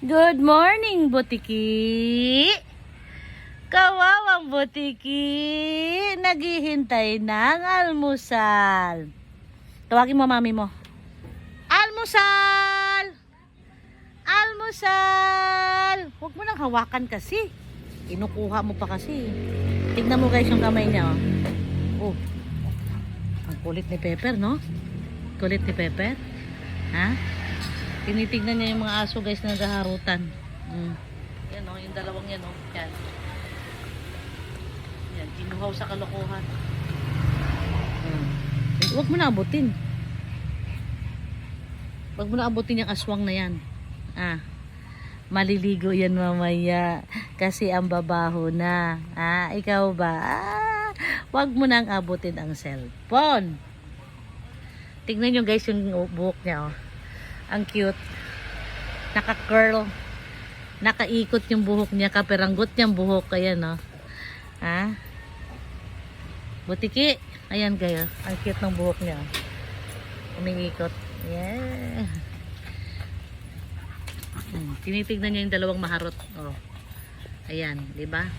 Good morning, Butiki. Kawawang Butiki, naghihintay ng almusal. Tawagin mo mami mo. Almusal! Almusal! Huwag mo nang hawakan kasi. Kinukuha mo pa kasi. Tignan mo guys yung kamay niya. Oh. Ang kulit ni Pepper, no? Kulit ni Pepper. Ha? Tinitignan niya yung mga aso guys na naghaharutan. Yan o, yung dalawang yan o. Yan. Yan, inuhaw sa kalokohan. Huwag mo na abutin. Huwag mo na abutin yung aswang na yan. Maliligo yan mamaya. Kasi ang babaho na. Ikaw ba? Huwag mo nang abutin ang cellphone. Tignan nyo guys yung buhok niya oh. Ang cute. Naka-curl. Nakaikot yung buhok niya. Kaperanggot niyang buhok. Ayan, no? Butiki. Ayan, kayo. Ang cute ng buhok niya. Umiikot. Yeah. Tinitignan niya yung dalawang maharot. Oh. Ayan, di ba?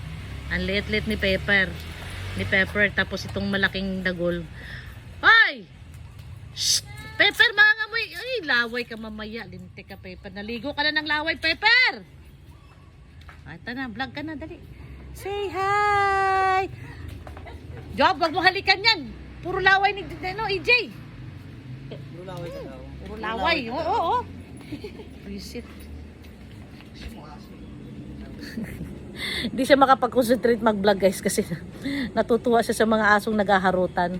Ang liit-liit ni Pepper. Tapos itong malaking dagol. Ay! Shh! Pepper, mangangamoy. Ay, laway ka mamaya. Lintik ka, Pepper. Naligo ka na ng laway, Pepper. Ito na, vlog ka na, dali. Say hi! Job, wag mo halikan yan. Puro laway ni EJ. Puro laway ka daw. Puro laway. Oo. Visit. Hindi siya makapag-concentrate mag-vlog guys kasi natutuwa siya sa mga asong naghaharutan.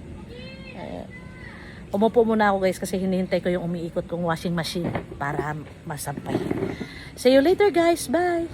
Umupo muna ako guys kasi hinihintay ko yung umiikot kong washing machine para masampay. See you later guys. Bye!